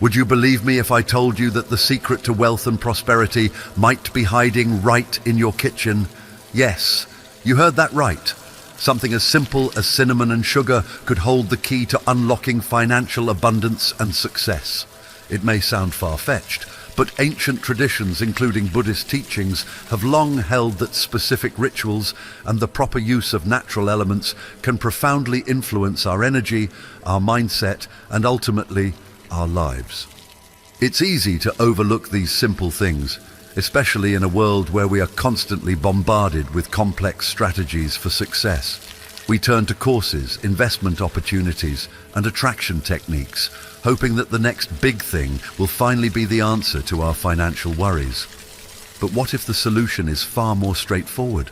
Would you believe me if I told you that the secret to wealth and prosperity might be hiding right in your kitchen? Yes, you heard that right. Something as simple as cinnamon and sugar could hold the key to unlocking financial abundance and success. It may sound far-fetched, but ancient traditions, including Buddhist teachings, have long held that specific rituals and the proper use of natural elements can profoundly influence our energy, our mindset, and ultimately, our lives. It's easy to overlook these simple things, especially in a world where we are constantly bombarded with complex strategies for success. We turn to courses, investment opportunities, and attraction techniques, hoping that the next big thing will finally be the answer to our financial worries. But what if the solution is far more straightforward?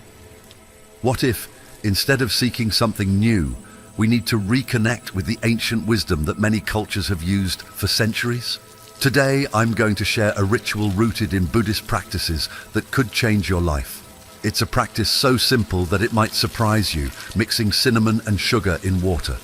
What if, instead of seeking something new, we need to reconnect with the ancient wisdom that many cultures have used for centuries? Today, I'm going to share a ritual rooted in Buddhist practices that could change your life. It's a practice so simple that it might surprise you, mixing cinnamon and sugar in water.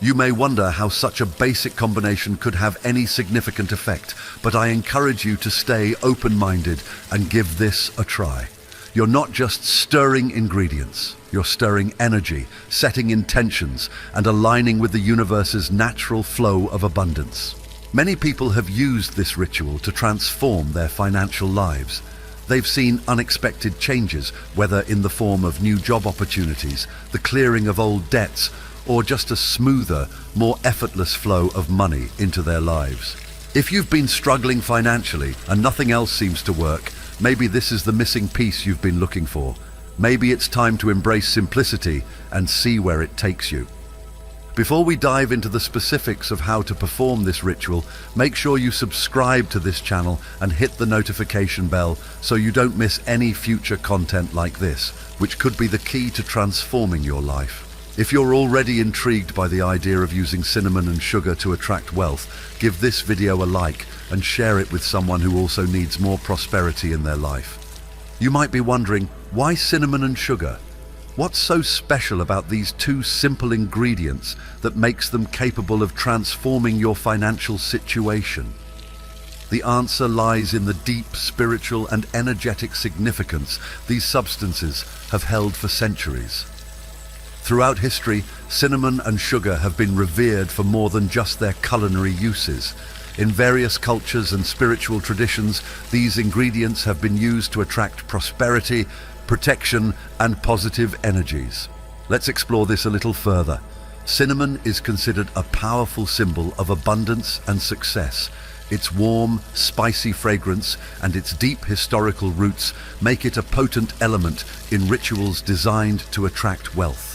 You may wonder how such a basic combination could have any significant effect, but I encourage you to stay open-minded and give this a try. You're not just stirring ingredients, you're stirring energy, setting intentions, and aligning with the universe's natural flow of abundance. Many people have used this ritual to transform their financial lives. They've seen unexpected changes, whether in the form of new job opportunities, the clearing of old debts, or just a smoother, more effortless flow of money into their lives. If you've been struggling financially and nothing else seems to work, maybe this is the missing piece you've been looking for. Maybe it's time to embrace simplicity and see where it takes you. Before we dive into the specifics of how to perform this ritual, make sure you subscribe to this channel and hit the notification bell so you don't miss any future content like this, which could be the key to transforming your life. If you're already intrigued by the idea of using cinnamon and sugar to attract wealth, give this video a like and share it with someone who also needs more prosperity in their life. You might be wondering, why cinnamon and sugar? What's so special about these two simple ingredients that makes them capable of transforming your financial situation? The answer lies in the deep spiritual and energetic significance these substances have held for centuries. Throughout history, cinnamon and sugar have been revered for more than just their culinary uses. In various cultures and spiritual traditions, these ingredients have been used to attract prosperity, protection, and positive energies. Let's explore this a little further. Cinnamon is considered a powerful symbol of abundance and success. Its warm, spicy fragrance and its deep historical roots make it a potent element in rituals designed to attract wealth.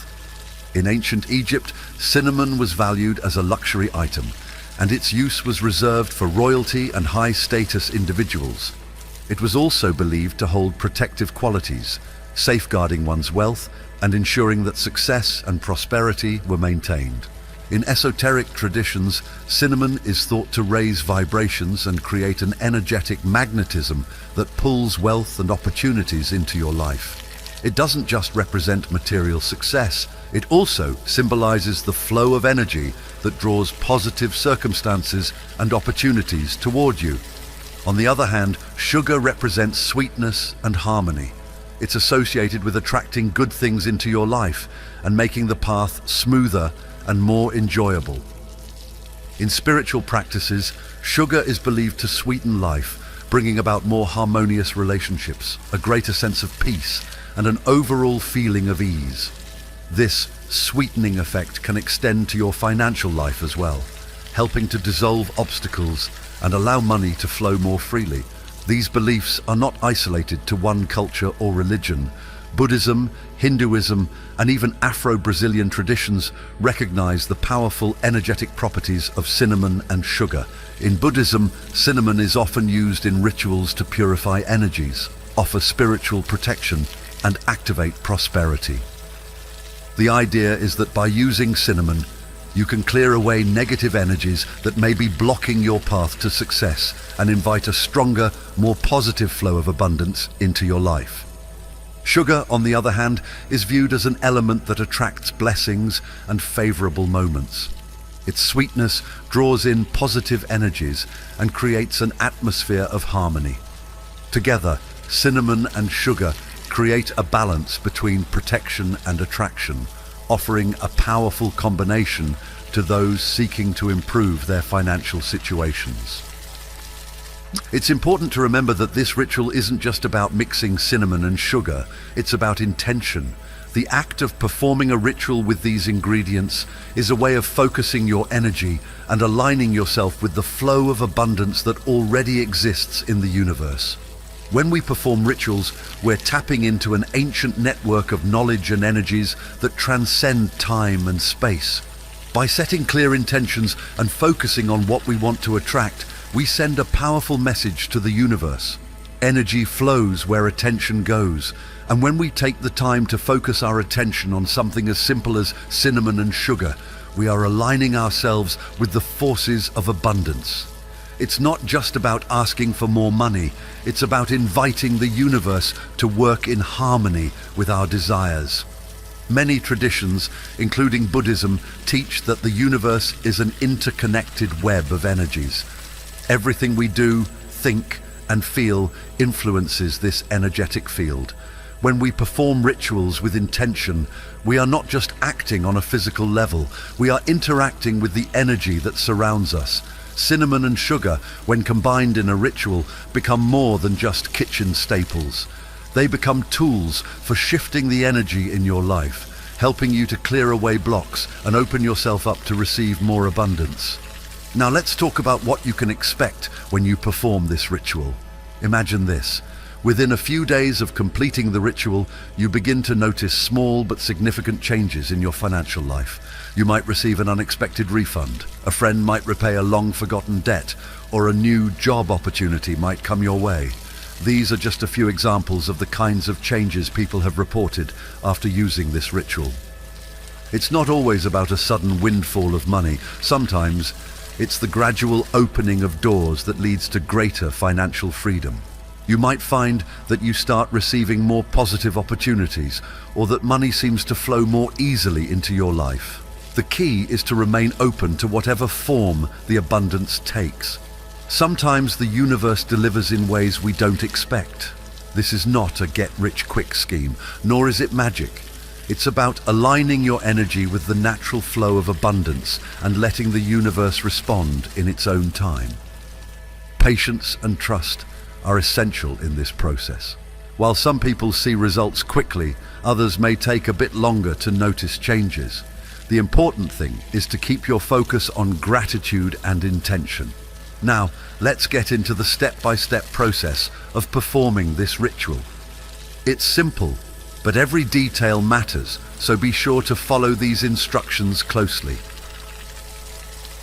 In ancient Egypt, cinnamon was valued as a luxury item, and its use was reserved for royalty and high-status individuals. It was also believed to hold protective qualities, safeguarding one's wealth and ensuring that success and prosperity were maintained. In esoteric traditions, cinnamon is thought to raise vibrations and create an energetic magnetism that pulls wealth and opportunities into your life. It doesn't just represent material success, it also symbolizes the flow of energy that draws positive circumstances and opportunities toward you. On the other hand, sugar represents sweetness and harmony. It's associated with attracting good things into your life and making the path smoother and more enjoyable. In spiritual practices, sugar is believed to sweeten life, bringing about more harmonious relationships, a greater sense of peace, and an overall feeling of ease. This sweetening effect can extend to your financial life as well, helping to dissolve obstacles and allow money to flow more freely. These beliefs are not isolated to one culture or religion. Buddhism, Hinduism, and even Afro-Brazilian traditions recognize the powerful energetic properties of cinnamon and sugar. In Buddhism, cinnamon is often used in rituals to purify energies, offer spiritual protection, and activate prosperity. The idea is that by using cinnamon, you can clear away negative energies that may be blocking your path to success and invite a stronger, more positive flow of abundance into your life. Sugar, on the other hand, is viewed as an element that attracts blessings and favorable moments. Its sweetness draws in positive energies and creates an atmosphere of harmony. Together, cinnamon and sugar create a balance between protection and attraction, offering a powerful combination to those seeking to improve their financial situations. It's important to remember that this ritual isn't just about mixing cinnamon and sugar, it's about intention. The act of performing a ritual with these ingredients is a way of focusing your energy and aligning yourself with the flow of abundance that already exists in the universe. When we perform rituals, we're tapping into an ancient network of knowledge and energies that transcend time and space. By setting clear intentions and focusing on what we want to attract, we send a powerful message to the universe. Energy flows where attention goes, and when we take the time to focus our attention on something as simple as cinnamon and sugar, we are aligning ourselves with the forces of abundance. It's not just about asking for more money, it's about inviting the universe to work in harmony with our desires. Many traditions, including Buddhism, teach that the universe is an interconnected web of energies. Everything we do, think, and feel influences this energetic field. When we perform rituals with intention, we are not just acting on a physical level, we are interacting with the energy that surrounds us. Cinnamon and sugar, when combined in a ritual, become more than just kitchen staples. They become tools for shifting the energy in your life, helping you to clear away blocks and open yourself up to receive more abundance. Now let's talk about what you can expect when you perform this ritual. Imagine this. Within a few days of completing the ritual, you begin to notice small but significant changes in your financial life. You might receive an unexpected refund, a friend might repay a long-forgotten debt, or a new job opportunity might come your way. These are just a few examples of the kinds of changes people have reported after using this ritual. It's not always about a sudden windfall of money. Sometimes it's the gradual opening of doors that leads to greater financial freedom. You might find that you start receiving more positive opportunities, or that money seems to flow more easily into your life. The key is to remain open to whatever form the abundance takes. Sometimes the universe delivers in ways we don't expect. This is not a get-rich-quick scheme, nor is it magic. It's about aligning your energy with the natural flow of abundance and letting the universe respond in its own time. Patience and trust are essential in this process. While some people see results quickly, others may take a bit longer to notice changes. The important thing is to keep your focus on gratitude and intention. Now, let's get into the step-by-step process of performing this ritual. It's simple, but every detail matters, so be sure to follow these instructions closely.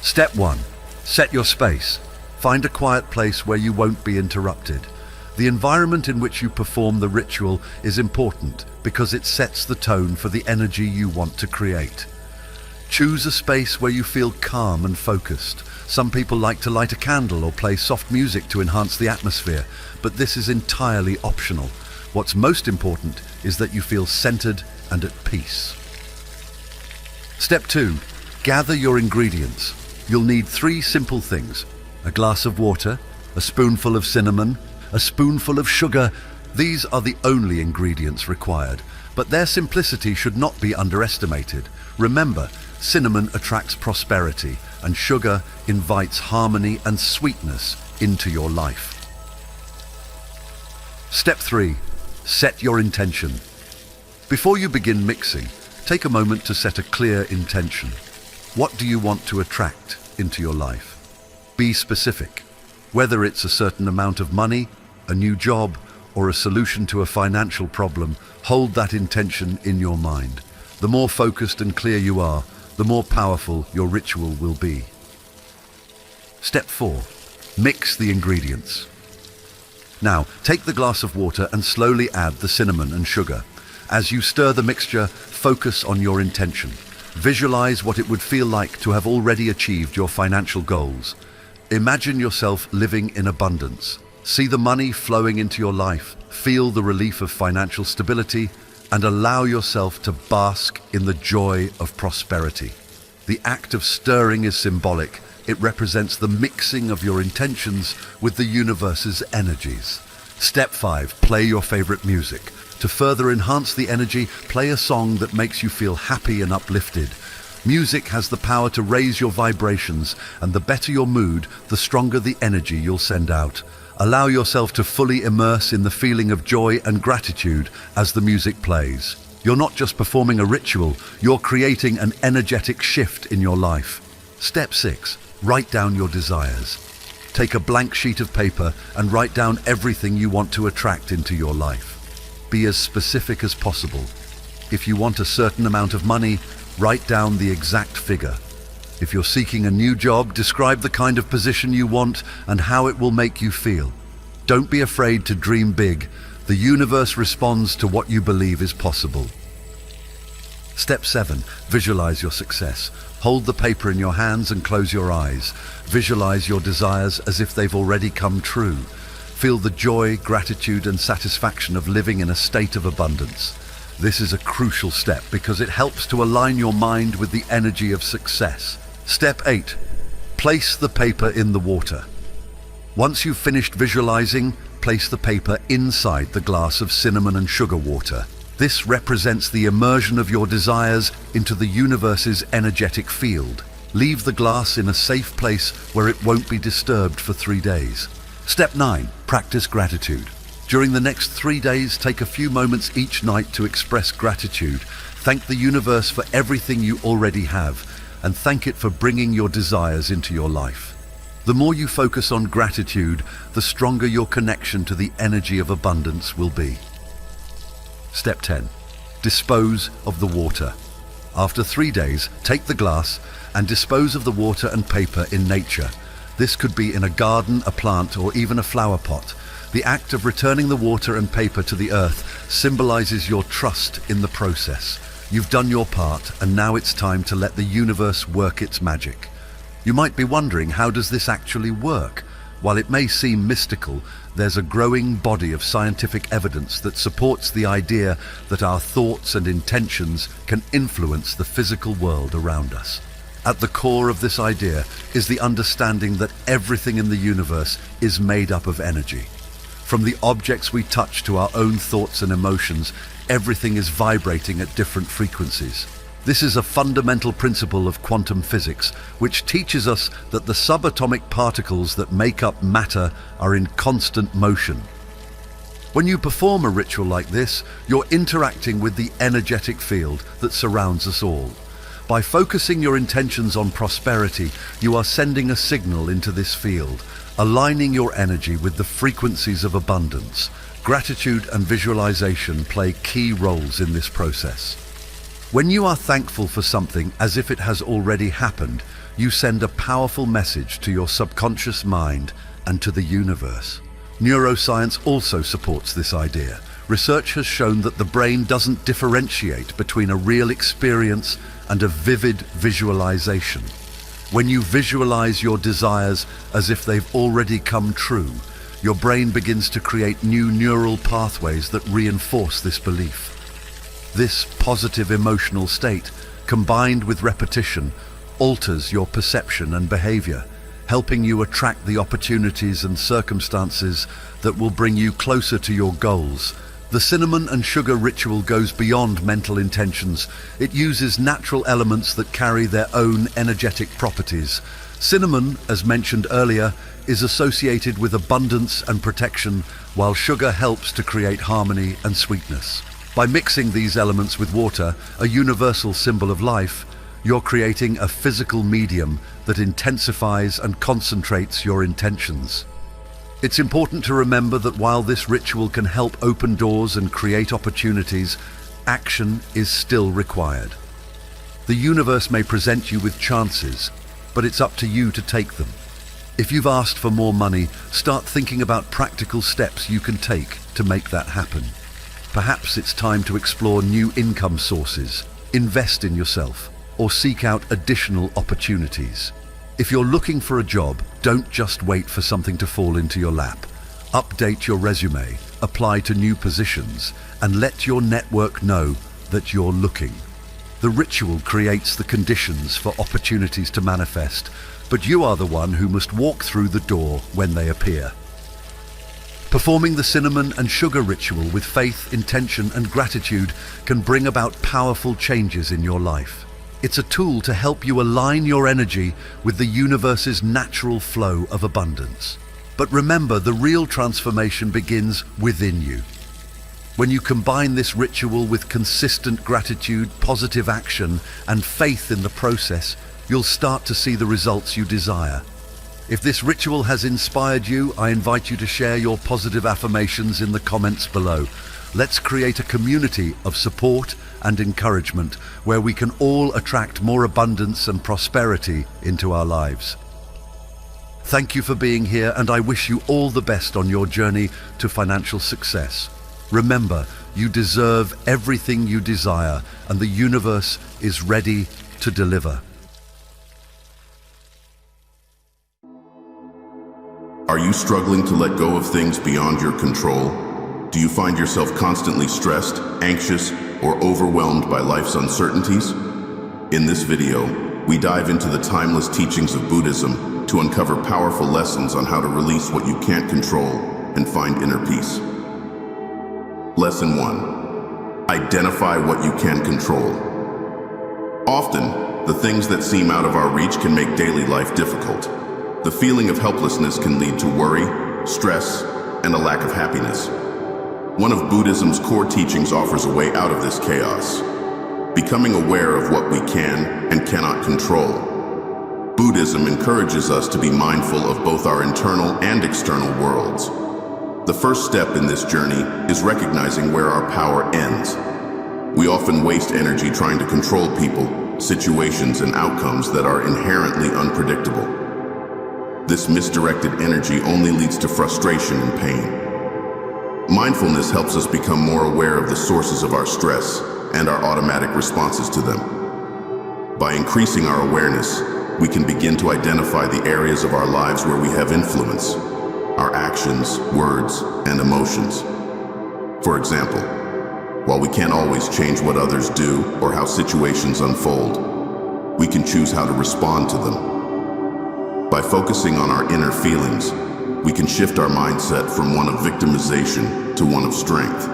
Step 1. Set your space. Find a quiet place where you won't be interrupted. The environment in which you perform the ritual is important because it sets the tone for the energy you want to create. Choose a space where you feel calm and focused. Some people like to light a candle or play soft music to enhance the atmosphere, but this is entirely optional. What's most important is that you feel centered and at peace. Step 2. Gather your ingredients. You'll need 3 simple things: a glass of water, a spoonful of cinnamon, a spoonful of sugar. These are the only ingredients required, but their simplicity should not be underestimated. Remember, cinnamon attracts prosperity, and sugar invites harmony and sweetness into your life. Step 3. Set your intention. Before you begin mixing, take a moment to set a clear intention. What do you want to attract into your life? Be specific. Whether it's a certain amount of money, a new job, or a solution to a financial problem, hold that intention in your mind. The more focused and clear you are, the more powerful your ritual will be. Step 4. Mix the ingredients. Now, take the glass of water and slowly add the cinnamon and sugar. As you stir the mixture, focus on your intention. Visualize what it would feel like to have already achieved your financial goals. Imagine yourself living in abundance. See the money flowing into your life, feel the relief of financial stability, and allow yourself to bask in the joy of prosperity. The act of stirring is symbolic. It represents the mixing of your intentions with the universe's energies. Step 5. Play your favorite music. To further enhance the energy, play a song that makes you feel happy and uplifted. Music has the power to raise your vibrations, and the better your mood, the stronger the energy you'll send out. Allow yourself to fully immerse in the feeling of joy and gratitude as the music plays. You're not just performing a ritual, you're creating an energetic shift in your life. Step 6. Write down your desires. Take a blank sheet of paper and write down everything you want to attract into your life. Be as specific as possible. If you want a certain amount of money, write down the exact figure. If you're seeking a new job, describe the kind of position you want and how it will make you feel. Don't be afraid to dream big. The universe responds to what you believe is possible. Step 7. Visualize your success. Hold the paper in your hands and close your eyes. Visualize your desires as if they've already come true. Feel the joy, gratitude, and satisfaction of living in a state of abundance. This is a crucial step because it helps to align your mind with the energy of success. Step 8. Place the paper in the water. Once you've finished visualizing, place the paper inside the glass of cinnamon and sugar water. This represents the immersion of your desires into the universe's energetic field. Leave the glass in a safe place where it won't be disturbed for 3 days. Step 9. Practice gratitude. During the next 3 days, take a few moments each night to express gratitude. Thank the universe for everything you already have, and thank it for bringing your desires into your life. The more you focus on gratitude, the stronger your connection to the energy of abundance will be. Step 10. Dispose of the water. After 3 days, take the glass and dispose of the water and paper in nature. This could be in a garden, a plant, or even a flower pot. The act of returning the water and paper to the earth symbolizes your trust in the process. You've done your part, and now it's time to let the universe work its magic. You might be wondering, how does this actually work? While it may seem mystical, there's a growing body of scientific evidence that supports the idea that our thoughts and intentions can influence the physical world around us. At the core of this idea is the understanding that everything in the universe is made up of energy. From the objects we touch to our own thoughts and emotions, everything is vibrating at different frequencies. This is a fundamental principle of quantum physics, which teaches us that the subatomic particles that make up matter are in constant motion. When you perform a ritual like this, you're interacting with the energetic field that surrounds us all. By focusing your intentions on prosperity, you are sending a signal into this field, aligning your energy with the frequencies of abundance. Gratitude and visualization play key roles in this process. When you are thankful for something as if it has already happened, you send a powerful message to your subconscious mind and to the universe. Neuroscience also supports this idea. Research has shown that the brain doesn't differentiate between a real experience and a vivid visualization. When you visualize your desires as if they've already come true, your brain begins to create new neural pathways that reinforce this belief. This positive emotional state, combined with repetition, alters your perception and behavior, helping you attract the opportunities and circumstances that will bring you closer to your goals. The cinnamon and sugar ritual goes beyond mental intentions. It uses natural elements that carry their own energetic properties. Cinnamon, as mentioned earlier, is associated with abundance and protection, while sugar helps to create harmony and sweetness. By mixing these elements with water, a universal symbol of life, you're creating a physical medium that intensifies and concentrates your intentions. It's important to remember that while this ritual can help open doors and create opportunities, action is still required. The universe may present you with chances, but it's up to you to take them. If you've asked for more money, start thinking about practical steps you can take to make that happen. Perhaps it's time to explore new income sources, invest in yourself, or seek out additional opportunities. If you're looking for a job, don't just wait for something to fall into your lap. Update your resume, apply to new positions, and let your network know that you're looking. The The ritual creates the conditions for opportunities to manifest, but you are the one who must walk through the door when they appear. Performing the cinnamon and sugar ritual with faith, intention, and gratitude can bring about powerful changes in your life. It's a tool to help you align your energy with the universe's natural flow of abundance. But remember, the real transformation begins within you. When you combine this ritual with consistent gratitude, positive action, and faith in the process, you'll start to see the results you desire. If this ritual has inspired you, I invite you to share your positive affirmations in the comments below. Let's create a community of support and encouragement where we can all attract more abundance and prosperity into our lives. Thank you for being here, and I wish you all the best on your journey to financial success. Remember, you deserve everything you desire, and the universe is ready to deliver. Are you struggling to let go of things beyond your control? Do you find yourself constantly stressed, anxious, or overwhelmed by life's uncertainties? In this video, we dive into the timeless teachings of Buddhism to uncover powerful lessons on how to release what you can't control and find inner peace. Lesson 1. Identify what you can control. Often, the things that seem out of our reach can make daily life difficult. The feeling of helplessness can lead to worry, stress, and a lack of happiness. One of Buddhism's core teachings offers a way out of this chaos, becoming aware of what we can and cannot control. Buddhism encourages us to be mindful of both our internal and external worlds. The first step in this journey is recognizing where our power ends. We often waste energy trying to control people, situations, and outcomes that are inherently unpredictable. This misdirected energy only leads to frustration and pain. Mindfulness helps us become more aware of the sources of our stress and our automatic responses to them. By increasing our awareness, we can begin to identify the areas of our lives where we have influence, our actions, words, and emotions. For example, while we can't always change what others do or how situations unfold, we can choose how to respond to them. By focusing on our inner feelings, we can shift our mindset from one of victimization to one of strength.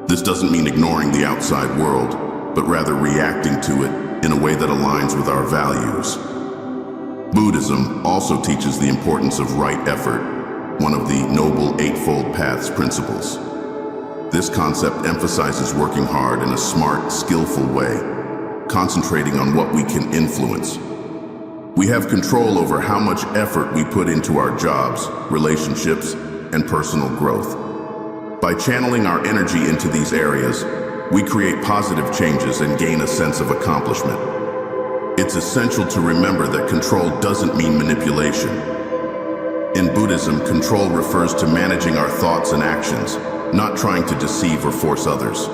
This doesn't mean ignoring the outside world, but rather reacting to it in a way that aligns with our values. Buddhism also teaches the importance of right effort, one of the Noble Eightfold Paths principles. This concept emphasizes working hard in a smart, skillful way, concentrating on what we can influence. We have control over how much effort we put into our jobs, relationships, and personal growth. By channeling our energy into these areas, we create positive changes and gain a sense of accomplishment. It's essential to remember that control doesn't mean manipulation. In Buddhism, control refers to managing our thoughts and actions, not trying to deceive or force others.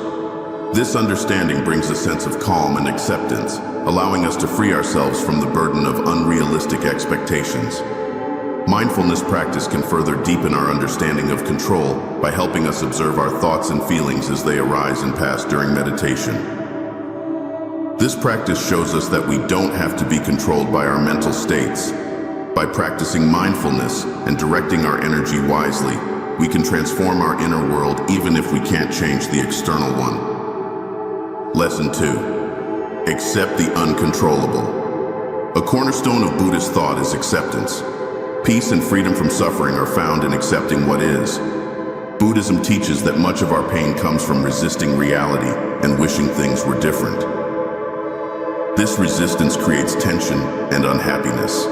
This understanding brings a sense of calm and acceptance, allowing us to free ourselves from the burden of unrealistic expectations. Mindfulness practice can further deepen our understanding of control by helping us observe our thoughts and feelings as they arise and pass during meditation. This practice shows us that we don't have to be controlled by our mental states. By practicing mindfulness and directing our energy wisely, we can transform our inner world even if we can't change the external one. Lesson 2. Accept the uncontrollable. A cornerstone of Buddhist thought is acceptance. Peace and freedom from suffering are found in accepting what is. Buddhism teaches that much of our pain comes from resisting reality and wishing things were different. This resistance creates tension and unhappiness.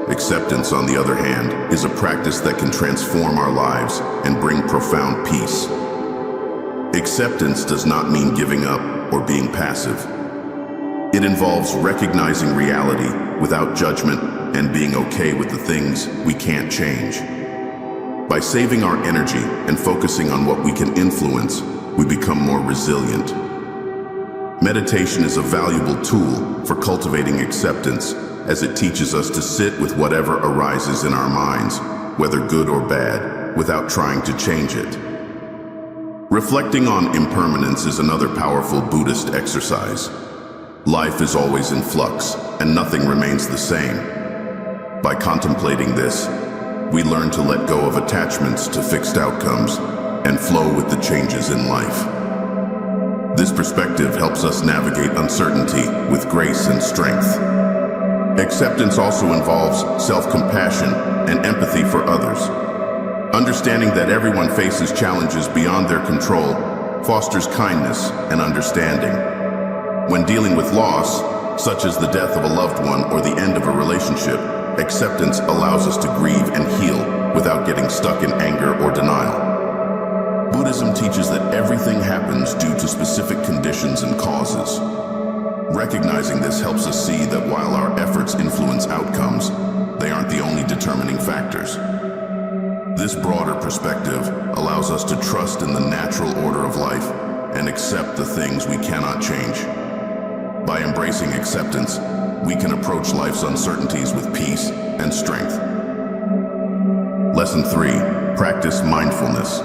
Acceptance, on the other hand, is a practice that can transform our lives and bring profound peace. Acceptance does not mean giving up or being passive. It involves recognizing reality without judgment and being okay with the things we can't change. By saving our energy and focusing on what we can influence, we become more resilient. Meditation is a valuable tool for cultivating acceptance, as it teaches us to sit with whatever arises in our minds, whether good or bad, without trying to change it. Reflecting on impermanence is another powerful Buddhist exercise. Life is always in flux, and nothing remains the same. By contemplating this, we learn to let go of attachments to fixed outcomes and flow with the changes in life. This perspective helps us navigate uncertainty with grace and strength. Acceptance also involves self-compassion and empathy for others. Understanding that everyone faces challenges beyond their control fosters kindness and understanding. When dealing with loss, such as the death of a loved one or the end of a relationship, acceptance allows us to grieve and heal without getting stuck in anger or denial. Buddhism teaches that everything happens due to specific conditions and causes. Recognizing this helps us see that while our efforts influence outcomes, they aren't the only determining factors. This broader perspective allows us to trust in the natural order of life and accept the things we cannot change. By embracing acceptance, we can approach life's uncertainties with peace and strength. Lesson 3. Practice mindfulness.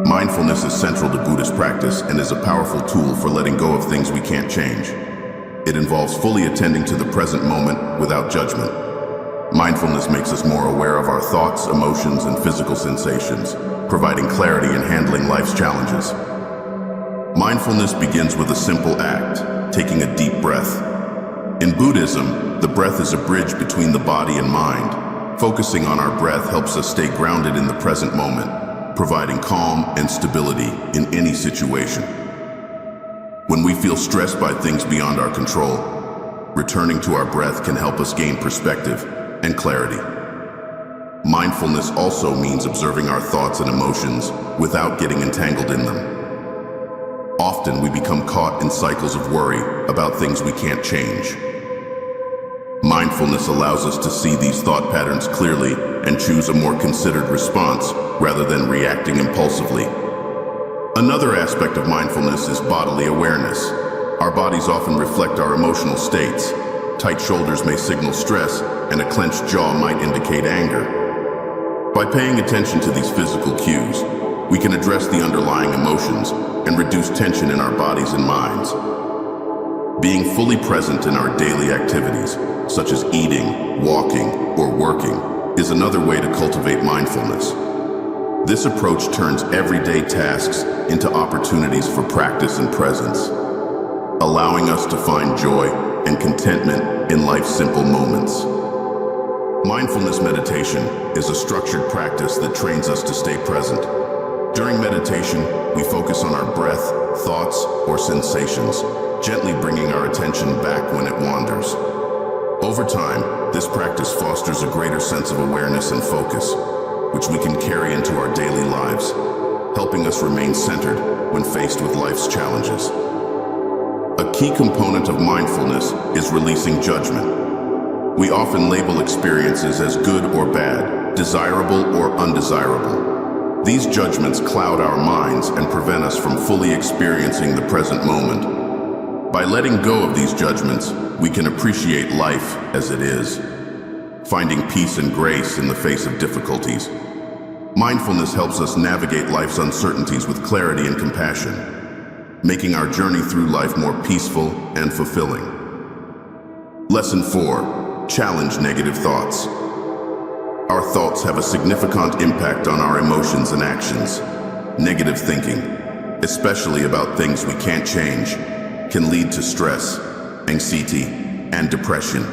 Mindfulness is central to Buddhist practice and is a powerful tool for letting go of things we can't change. It involves fully attending to the present moment without judgment. Mindfulness makes us more aware of our thoughts, emotions, and physical sensations, providing clarity in handling life's challenges. Mindfulness begins with a simple act, taking a deep breath. In Buddhism, the breath is a bridge between the body and mind. Focusing on our breath helps us stay grounded in the present moment, providing calm and stability in any situation. When we feel stressed by things beyond our control, returning to our breath can help us gain perspective and clarity. Mindfulness also means observing our thoughts and emotions without getting entangled in them. Often we become caught in cycles of worry about things we can't change. Mindfulness allows us to see these thought patterns clearly and choose a more considered response rather than reacting impulsively. Another aspect of mindfulness is bodily awareness. Our bodies often reflect our emotional states. Tight shoulders may signal stress, and a clenched jaw might indicate anger. By paying attention to these physical cues, we can address the underlying emotions and reduce tension in our bodies and minds. Being fully present in our daily activities, such as eating, walking, or working, is another way to cultivate mindfulness. This approach turns everyday tasks into opportunities for practice and presence, allowing us to find joy and contentment in life's simple moments. Mindfulness meditation is a structured practice that trains us to stay present. During meditation, we focus on our breath, thoughts, or sensations, gently bringing our attention back when it wanders. Over time, this practice fosters a greater sense of awareness and focus, which we can carry into our daily lives, helping us remain centered when faced with life's challenges. A key component of mindfulness is releasing judgment. We often label experiences as good or bad, desirable or undesirable. These judgments cloud our minds and prevent us from fully experiencing the present moment. By letting go of these judgments, we can appreciate life as it is, finding peace and grace in the face of difficulties. Mindfulness helps us navigate life's uncertainties with clarity and compassion, making our journey through life more peaceful and fulfilling. Lesson 4. Challenge negative thoughts. Our thoughts have a significant impact on our emotions and actions. Negative thinking, especially about things we can't change, can lead to stress, anxiety, and depression.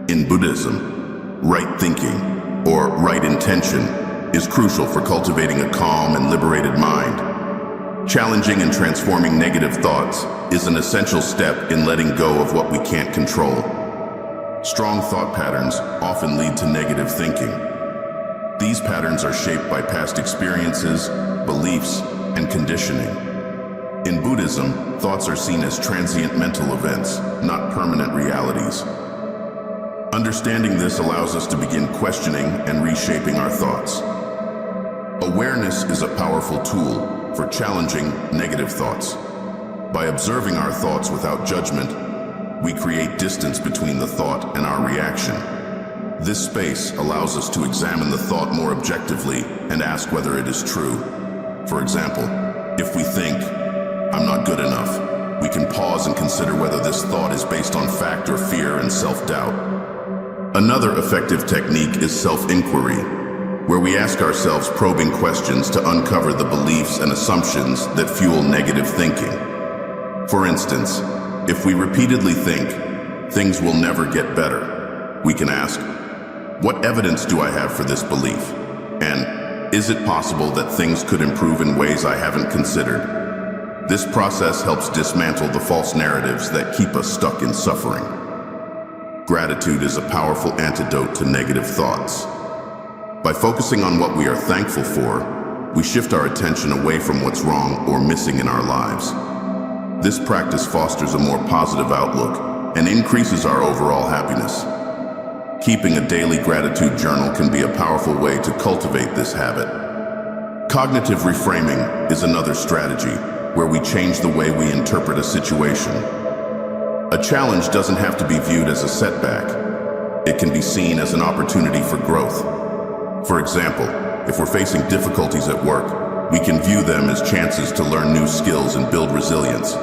In Buddhism, right thinking, or right intention, is crucial for cultivating a calm and liberated mind. Challenging and transforming negative thoughts is an essential step in letting go of what we can't control. Strong thought patterns often lead to negative thinking. These patterns are shaped by past experiences, beliefs, and conditioning. In Buddhism, thoughts are seen as transient mental events, not permanent realities. Understanding this allows us to begin questioning and reshaping our thoughts. Awareness is a powerful tool for challenging negative thoughts. By observing our thoughts without judgment, we create distance between the thought and our reaction. This space allows us to examine the thought more objectively and ask whether it is true. For example, if we think, "I'm not good enough," we can pause and consider whether this thought is based on fact or fear and self-doubt. Another effective technique is self-inquiry, where we ask ourselves probing questions to uncover the beliefs and assumptions that fuel negative thinking. For instance, if we repeatedly think, things will never get better, we can ask, what evidence do I have for this belief? And is it possible that things could improve in ways I haven't considered? This process helps dismantle the false narratives that keep us stuck in suffering. Gratitude is a powerful antidote to negative thoughts. By focusing on what we are thankful for, we shift our attention away from what's wrong or missing in our lives. This practice fosters a more positive outlook and increases our overall happiness. Keeping a daily gratitude journal can be a powerful way to cultivate this habit. Cognitive reframing is another strategy where we change the way we interpret a situation. A challenge doesn't have to be viewed as a setback. It can be seen as an opportunity for growth. For example, if we're facing difficulties at work, we can view them as chances to learn new skills and build resilience.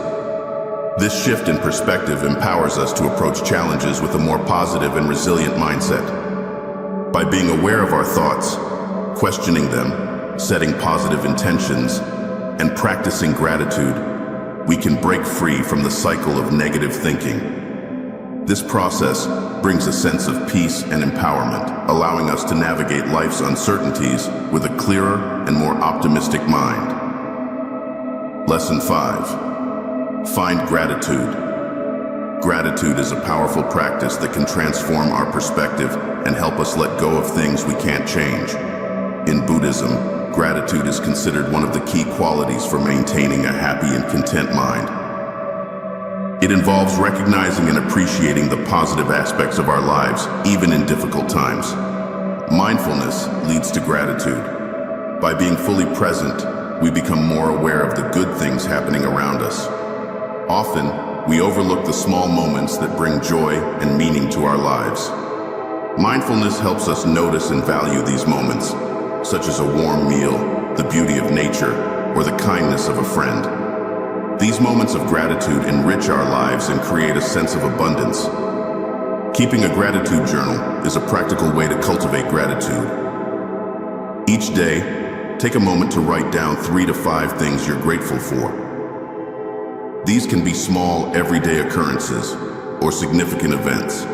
This shift in perspective empowers us to approach challenges with a more positive and resilient mindset. By being aware of our thoughts, questioning them, setting positive intentions, and practicing gratitude, we can break free from the cycle of negative thinking. This process brings a sense of peace and empowerment, allowing us to navigate life's uncertainties with a clearer and more optimistic mind. Lesson 5. Find gratitude. Gratitude is a powerful practice that can transform our perspective and help us let go of things we can't change. In Buddhism, gratitude is considered one of the key qualities for maintaining a happy and content mind. It involves recognizing and appreciating the positive aspects of our lives, even in difficult times. Mindfulness leads to gratitude. By being fully present, we become more aware of the good things happening around us. Often, we overlook the small moments that bring joy and meaning to our lives. Mindfulness helps us notice and value these moments, such as a warm meal, the beauty of nature, or the kindness of a friend. These moments of gratitude enrich our lives and create a sense of abundance. Keeping a gratitude journal is a practical way to cultivate gratitude. Each day, take a moment to write down 3 to 5 things you're grateful for. These can be small, everyday occurrences or significant events.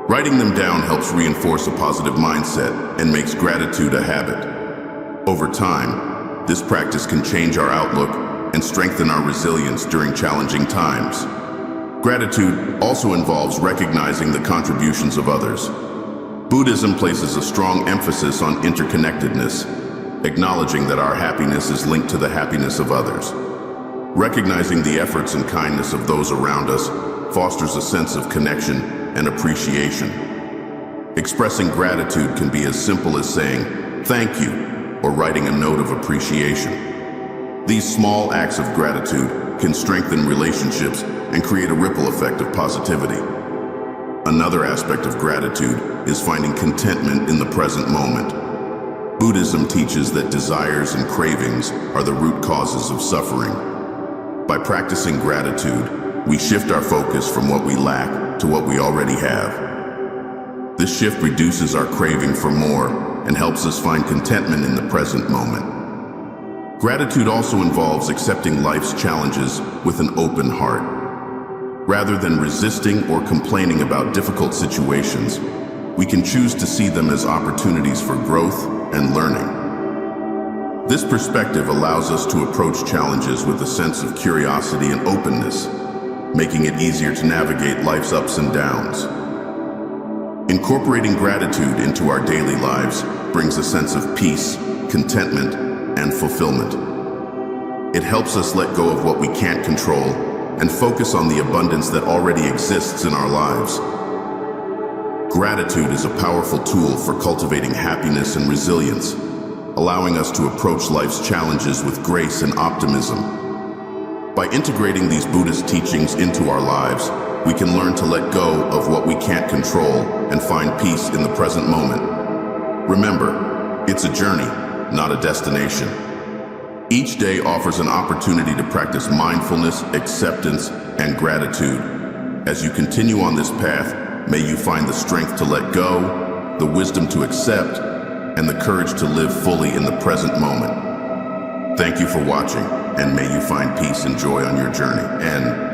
Writing them down helps reinforce a positive mindset and makes gratitude a habit. Over time, this practice can change our outlook and strengthen our resilience during challenging times. Gratitude also involves recognizing the contributions of others. Buddhism places a strong emphasis on interconnectedness, acknowledging that our happiness is linked to the happiness of others. Recognizing the efforts and kindness of those around us fosters a sense of connection and appreciation. Expressing gratitude can be as simple as saying, "Thank you," or writing a note of appreciation. These small acts of gratitude can strengthen relationships and create a ripple effect of positivity. Another aspect of gratitude is finding contentment in the present moment. Buddhism teaches that desires and cravings are the root causes of suffering. By practicing gratitude, we shift our focus from what we lack to what we already have. This shift reduces our craving for more and helps us find contentment in the present moment. Gratitude also involves accepting life's challenges with an open heart. Rather than resisting or complaining about difficult situations, we can choose to see them as opportunities for growth and learning. This perspective allows us to approach challenges with a sense of curiosity and openness, making it easier to navigate life's ups and downs. Incorporating gratitude into our daily lives brings a sense of peace, contentment, and fulfillment. It helps us let go of what we can't control and focus on the abundance that already exists in our lives. Gratitude is a powerful tool for cultivating happiness and resilience, allowing us to approach life's challenges with grace and optimism. By integrating these Buddhist teachings into our lives, we can learn to let go of what we can't control and find peace in the present moment. Remember, it's a journey, not a destination. Each day offers an opportunity to practice mindfulness, acceptance, and gratitude. As you continue on this path, may you find the strength to let go, the wisdom to accept, and the courage to live fully in the present moment. Thank you for watching, and may you find peace and joy on your journey. And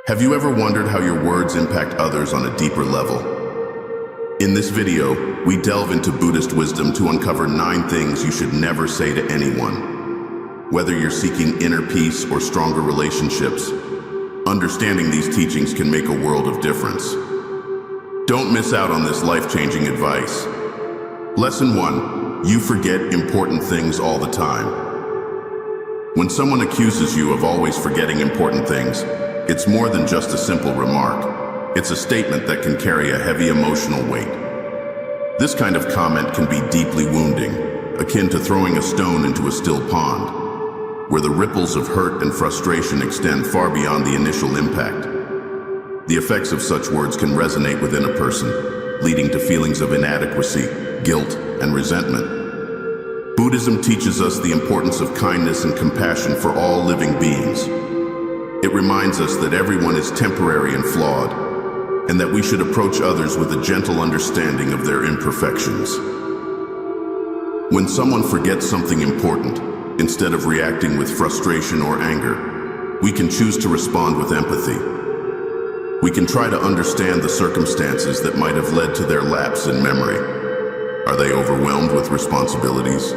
have you ever wondered how your words impact others on a deeper level? In this video, we delve into Buddhist wisdom to uncover 9 things you should never say to anyone. Whether you're seeking inner peace or stronger relationships, understanding these teachings can make a world of difference. Don't miss out on this life-changing advice. Lesson 1: you forget important things all the time. When someone accuses you of always forgetting important things, it's more than just a simple remark. It's a statement that can carry a heavy emotional weight. This kind of comment can be deeply wounding, akin to throwing a stone into a still pond, where the ripples of hurt and frustration extend far beyond the initial impact. The effects of such words can resonate within a person, leading to feelings of inadequacy, guilt, and resentment. Buddhism teaches us the importance of kindness and compassion for all living beings. It reminds us that everyone is temporary and flawed, and that we should approach others with a gentle understanding of their imperfections. When someone forgets something important, instead of reacting with frustration or anger, we can choose to respond with empathy. We can try to understand the circumstances that might have led to their lapse in memory. Are they overwhelmed with responsibilities?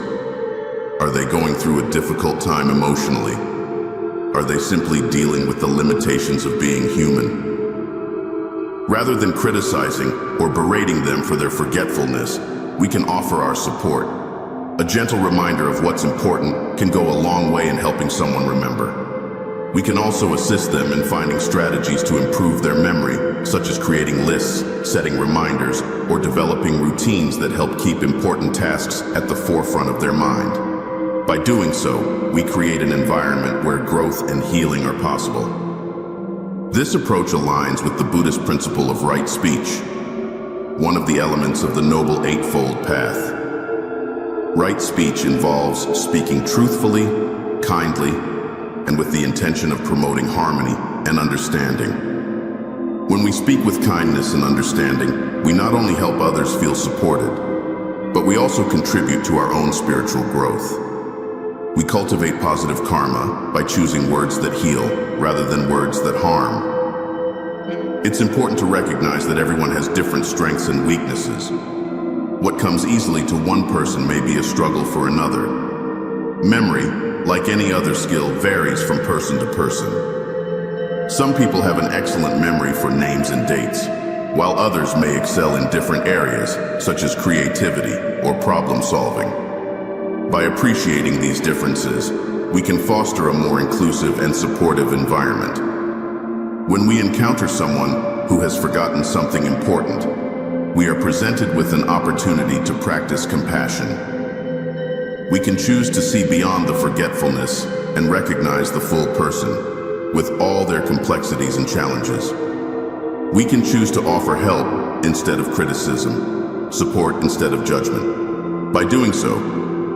Are they going through a difficult time emotionally? Are they simply dealing with the limitations of being human? Rather than criticizing or berating them for their forgetfulness, we can offer our support. A gentle reminder of what's important can go a long way in helping someone remember. We can also assist them in finding strategies to improve their memory, such as creating lists, setting reminders, or developing routines that help keep important tasks at the forefront of their mind. By doing so, we create an environment where growth and healing are possible. This approach aligns with the Buddhist principle of right speech, one of the elements of the Noble Eightfold Path. Right speech involves speaking truthfully, kindly, and with the intention of promoting harmony and understanding. When we speak with kindness and understanding, we not only help others feel supported, but we also contribute to our own spiritual growth. We cultivate positive karma by choosing words that heal rather than words that harm. It's important to recognize that everyone has different strengths and weaknesses. What comes easily to one person may be a struggle for another. Memory, like any other skill, varies from person to person. Some people have an excellent memory for names and dates, while others may excel in different areas, such as creativity or problem solving. By appreciating these differences, we can foster a more inclusive and supportive environment. When we encounter someone who has forgotten something important, we are presented with an opportunity to practice compassion. We can choose to see beyond the forgetfulness and recognize the full person, with all their complexities and challenges. We can choose to offer help instead of criticism, support instead of judgment. By doing so,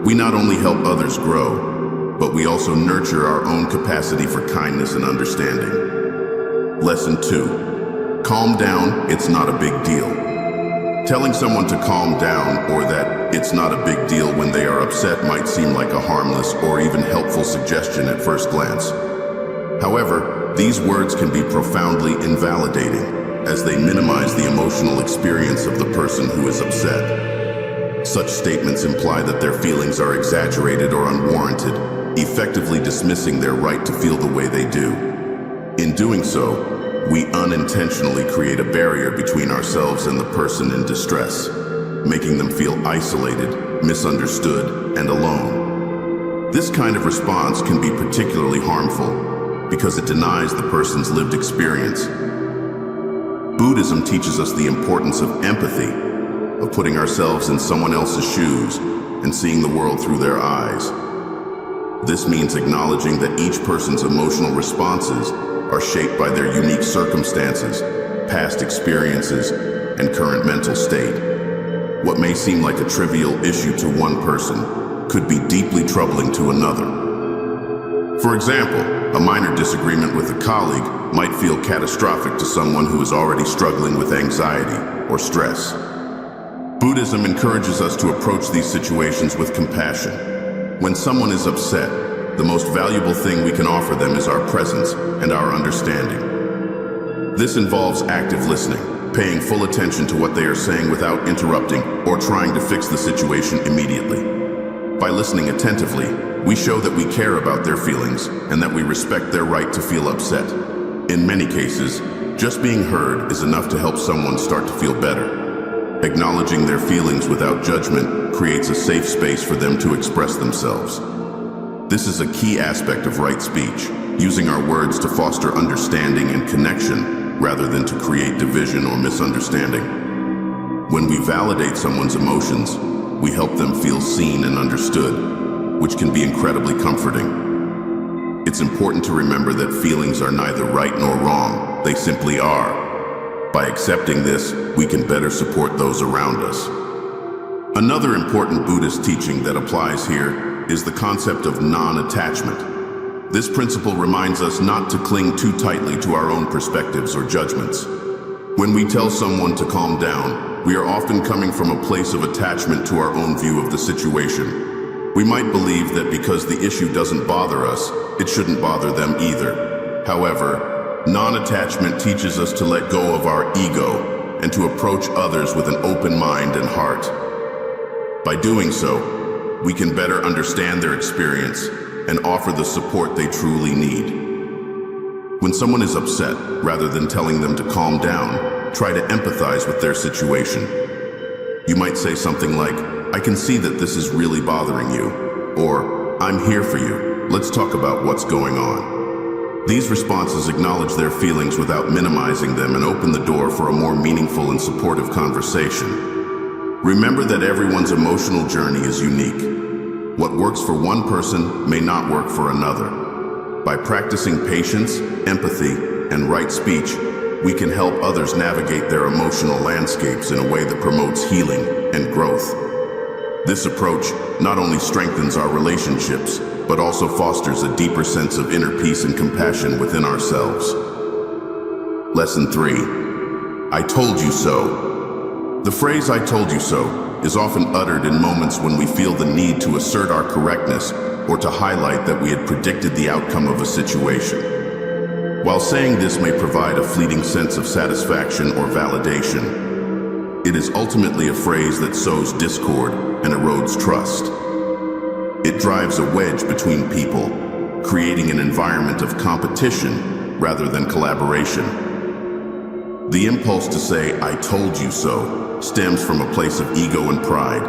we not only help others grow, but we also nurture our own capacity for kindness and understanding. Lesson 2. Calm down, it's not a big deal. Telling someone to calm down or that it's not a big deal when they are upset might seem like a harmless or even helpful suggestion at first glance. However, these words can be profoundly invalidating, as they minimize the emotional experience of the person who is upset. Such statements imply that their feelings are exaggerated or unwarranted, effectively dismissing their right to feel the way they do. In doing so, we unintentionally create a barrier between ourselves and the person in distress, making them feel isolated, misunderstood, and alone. This kind of response can be particularly harmful because it denies the person's lived experience. Buddhism teaches us the importance of empathy, of putting ourselves in someone else's shoes and seeing the world through their eyes. This means acknowledging that each person's emotional responses are shaped by their unique circumstances, past experiences, and current mental state. What may seem like a trivial issue to one person could be deeply troubling to another. For example, a minor disagreement with a colleague might feel catastrophic to someone who is already struggling with anxiety or stress. Buddhism encourages us to approach these situations with compassion. When someone is upset, the most valuable thing we can offer them is our presence and our understanding. This involves active listening, paying full attention to what they are saying without interrupting or trying to fix the situation immediately. By listening attentively, we show that we care about their feelings and that we respect their right to feel upset. In many cases, just being heard is enough to help someone start to feel better. Acknowledging their feelings without judgment creates a safe space for them to express themselves. This is a key aspect of right speech, using our words to foster understanding and connection rather than to create division or misunderstanding. When we validate someone's emotions, we help them feel seen and understood, which can be incredibly comforting. It's important to remember that feelings are neither right nor wrong, they simply are. By accepting this, we can better support those around us. Another important Buddhist teaching that applies here is the concept of non-attachment. This principle reminds us not to cling too tightly to our own perspectives or judgments. When we tell someone to calm down, we are often coming from a place of attachment to our own view of the situation. We might believe that because the issue doesn't bother us, it shouldn't bother them either. However, non-attachment teaches us to let go of our ego and to approach others with an open mind and heart. By doing so, we can better understand their experience and offer the support they truly need. When someone is upset, rather than telling them to calm down, try to empathize with their situation. You might say something like, "I can see that this is really bothering you," or "I'm here for you. Let's talk about what's going on." These responses acknowledge their feelings without minimizing them and open the door for a more meaningful and supportive conversation. Remember that everyone's emotional journey is unique. What works for one person may not work for another. By practicing patience, empathy, and right speech, we can help others navigate their emotional landscapes in a way that promotes healing and growth. This approach not only strengthens our relationships, but also fosters a deeper sense of inner peace and compassion within ourselves. Lesson 3. I told you so. The phrase "I told you so" is often uttered in moments when we feel the need to assert our correctness or to highlight that we had predicted the outcome of a situation. While saying this may provide a fleeting sense of satisfaction or validation, it is ultimately a phrase that sows discord and erodes trust. It drives a wedge between people, creating an environment of competition rather than collaboration. The impulse to say, "I told you so," stems from a place of ego and pride,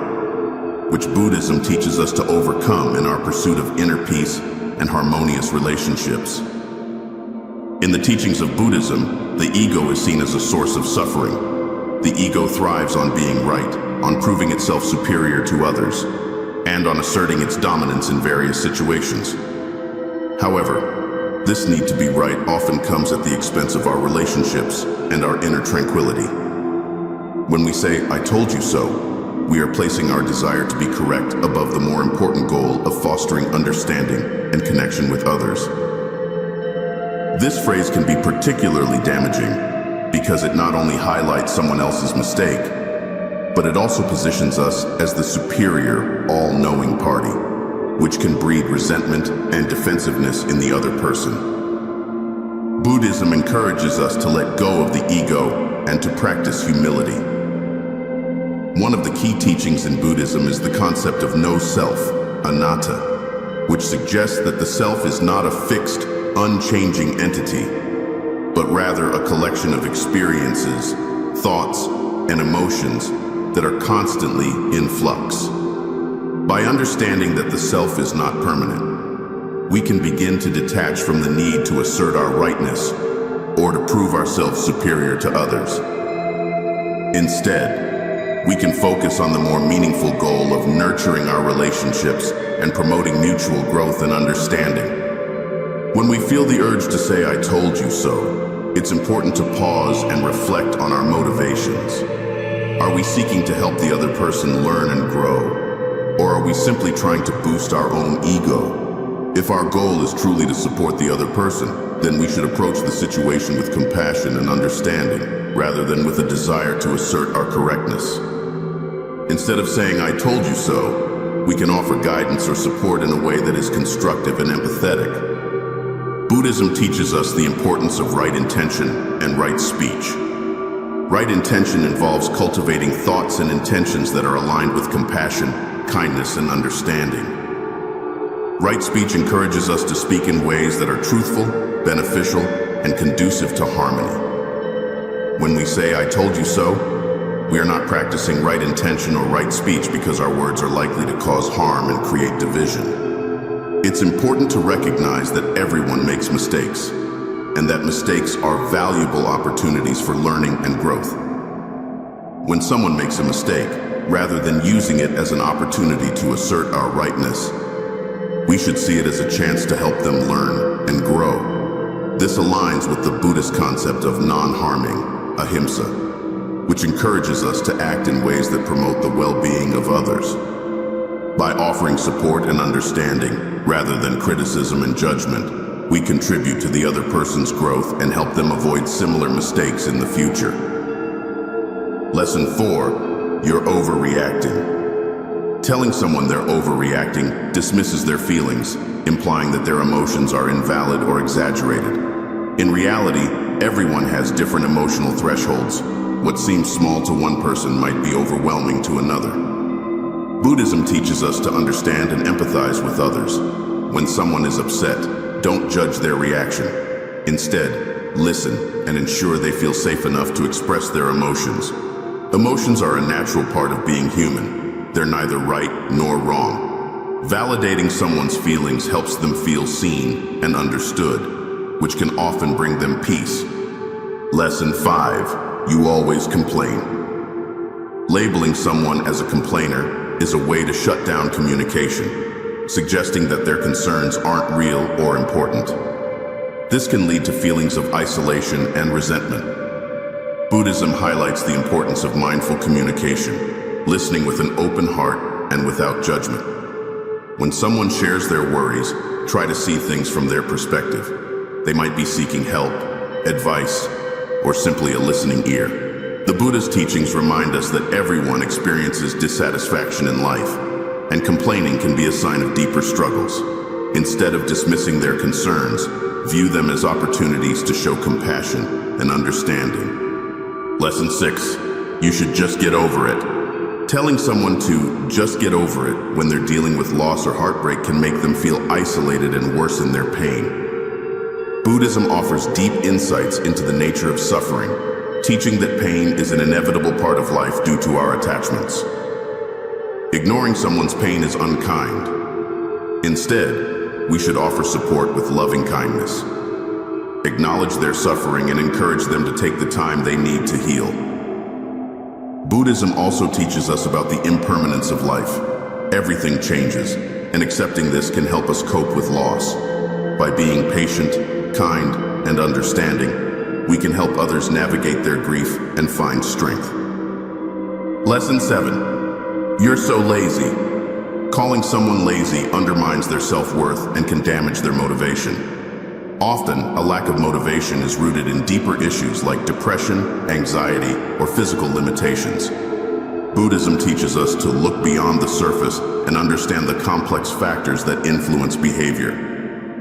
which Buddhism teaches us to overcome in our pursuit of inner peace and harmonious relationships. In the teachings of Buddhism, the ego is seen as a source of suffering. The ego thrives on being right, on proving itself superior to others, and on asserting its dominance in various situations. However, this need to be right often comes at the expense of our relationships and our inner tranquility. When we say, "I told you so," we are placing our desire to be correct above the more important goal of fostering understanding and connection with others. This phrase can be particularly damaging because it not only highlights someone else's mistake, but it also positions us as the superior, all-knowing party, which can breed resentment and defensiveness in the other person. Buddhism encourages us to let go of the ego and to practice humility. One of the key teachings in Buddhism is the concept of no self, anatta, which suggests that the self is not a fixed, unchanging entity, but rather a collection of experiences, thoughts, and emotions that are constantly in flux. By understanding that the self is not permanent, we can begin to detach from the need to assert our rightness or to prove ourselves superior to others. Instead, we can focus on the more meaningful goal of nurturing our relationships and promoting mutual growth and understanding. When we feel the urge to say, "I told you so," it's important to pause and reflect on our motivations. Are we seeking to help the other person learn and grow? Or are we simply trying to boost our own ego? If our goal is truly to support the other person, then we should approach the situation with compassion and understanding, rather than with a desire to assert our correctness. Instead of saying, "I told you so," we can offer guidance or support in a way that is constructive and empathetic. Buddhism teaches us the importance of right intention and right speech. Right intention involves cultivating thoughts and intentions that are aligned with compassion, kindness, and understanding. Right speech encourages us to speak in ways that are truthful, beneficial, and conducive to harmony. When we say, "I told you so," we are not practicing right intention or right speech because our words are likely to cause harm and create division. It's important to recognize that everyone makes mistakes, and that mistakes are valuable opportunities for learning and growth. When someone makes a mistake, rather than using it as an opportunity to assert our rightness, we should see it as a chance to help them learn and grow. This aligns with the Buddhist concept of non-harming, ahimsa, which encourages us to act in ways that promote the well-being of others. By offering support and understanding, rather than criticism and judgment, we contribute to the other person's growth and help them avoid similar mistakes in the future. Lesson 4, you're overreacting. Telling someone they're overreacting dismisses their feelings, implying that their emotions are invalid or exaggerated. In reality, everyone has different emotional thresholds. What seems small to one person might be overwhelming to another. Buddhism teaches us to understand and empathize with others. When someone is upset, don't judge their reaction. Instead, listen and ensure they feel safe enough to express their emotions. Emotions are a natural part of being human. They're neither right nor wrong. Validating someone's feelings helps them feel seen and understood, which can often bring them peace. Lesson 5, you always complain. Labeling someone as a complainer is a way to shut down communication, suggesting that their concerns aren't real or important. This can lead to feelings of isolation and resentment. Buddhism highlights the importance of mindful communication, listening with an open heart and without judgment. When someone shares their worries, try to see things from their perspective. They might be seeking help, advice, or simply a listening ear. The Buddha's teachings remind us that everyone experiences dissatisfaction in life, and complaining can be a sign of deeper struggles. Instead of dismissing their concerns, view them as opportunities to show compassion and understanding. Lesson 6, you should just get over it. Telling someone to just get over it when they're dealing with loss or heartbreak can make them feel isolated and worsen their pain. Buddhism offers deep insights into the nature of suffering, teaching that pain is an inevitable part of life due to our attachments. Ignoring someone's pain is unkind. Instead, we should offer support with loving kindness. Acknowledge their suffering and encourage them to take the time they need to heal. Buddhism also teaches us about the impermanence of life. Everything changes, and accepting this can help us cope with loss. By being patient, kind, and understanding, we can help others navigate their grief and find strength. Lesson 7. You're so lazy. Calling someone lazy undermines their self-worth and can damage their motivation. Often, a lack of motivation is rooted in deeper issues like depression, anxiety, or physical limitations. Buddhism teaches us to look beyond the surface and understand the complex factors that influence behavior.